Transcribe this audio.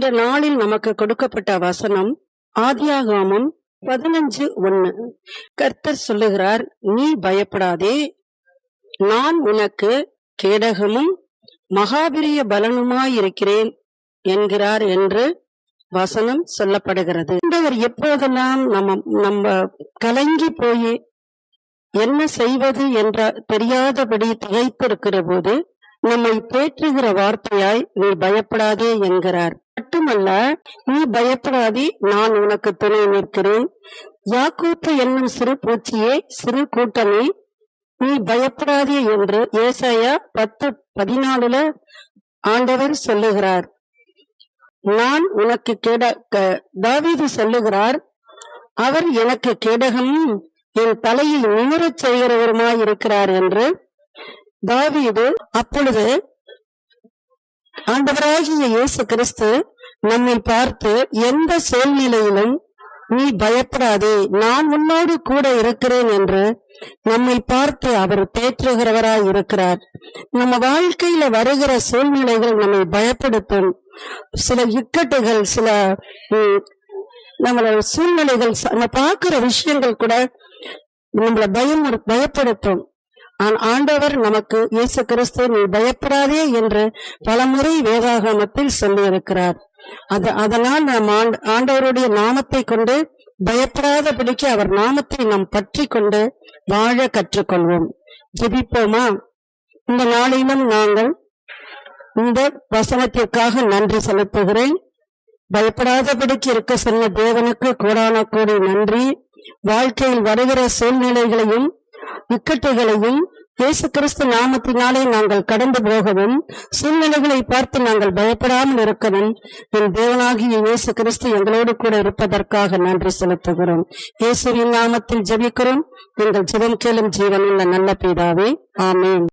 இந்த நாளில் நமக்கு கொடுக்கப்பட்ட வசனம் ஆதியாகமம் 15:1. கர்த்தர் சொல்லுகிறார், நீ பயப்படாதே, நான் உனக்கு கேடகமும் மகாபிரிய பலனுமாயிருக்கிறேன் என்கிறார் என்று வசனம் சொல்லப்படுகிறது. ஆண்டவர் எப்போதெல்லாம் நம்ம கலங்கி போய் என்ன செய்வது என்ற தெரியாதபடி திகைத்திருக்கிற போது நம்மை தேற்றுகிற வார்த்தையாய் நீ பயப்படாதே என்கிறார். மட்டுமல்ல, நீ பயப்படாதே, நான் உனக்கு துணை நிற்கிறேன். யாக்கோப்பு என்னும் சிறு பூச்சியே, சிறு கூட்டமே, நீ பயப்படாதே என்று ஏசாயா 10:14 ஆண்டவர் சொல்லுகிறார். நான் உனக்கு தாவீது சொல்லுகிறார், அவர் எனக்கு கேடகமும் என் தலையை நிமிரச் செய்கிறவருமாய் இருக்கிறார் என்று தாவீது. அப்பொழுது ஆண்டவராகிய இயேசு கிறிஸ்து நம்மை பார்த்து, எந்த சூழ்நிலையிலும் நீ பயப்படாதே, நான் உன்னோடு கூட இருக்கிறேன் என்று நம்மை பார்த்து அவர் தேற்றுகிறவராய் இருக்கிறார். நம்ம வாழ்க்கையில வருகிற சூழ்நிலைகள் நம்மை பயப்படுத்தும். சில இக்கட்டுகள், சில நம்மளோட சூழ்நிலைகள், நம்ம பார்க்கிற விஷயங்கள் கூட நம்மளை பயப்படுத்தும். ஆண்டவர் நமக்கு இயேசு கிறிஸ்து நீ பயப்படாதே என்று பலமுறை வேதாகமத்தில் சொல்லி இருக்கிறார். அதனால் நாம் ஆண்டவருடைய நாமத்தை கொண்டு பயப்படாதபடிக்கு அவர் நாமத்தை நாம் பற்றி கொண்டு வாழ கற்றுக்கொள்வோம். ஜெபிப்போமா? இந்த நாளிலும் நாங்கள் இந்த வசனத்திற்காக நன்றி செலுத்துகிறேன். பயப்படாதபடிக்கு இருக்க சொன்ன தேவனுக்கு கோடான கோடி நன்றி. வாழ்க்கையில் வருகிற சூழ்நிலைகளையும் இக்கட்டுகளையும் இயேசு கிறிஸ்து நாமத்தினாலே நாங்கள் கடந்து போகவும், சூழ்நிலைகளை பார்த்து நாங்கள் பயப்படாமல் இருக்கவும் என் தேவனாகிய இயேசு கிறிஸ்து எங்களோடு கூட இருப்பதற்காக நன்றி செலுத்துகிறோம். இயேசுவின் நாமத்தில் ஜெபிக்கிறோம். எங்கள் ஜெபம் கேளும் ஜீவனுள்ள நல்ல பிதாவே, ஆமென்.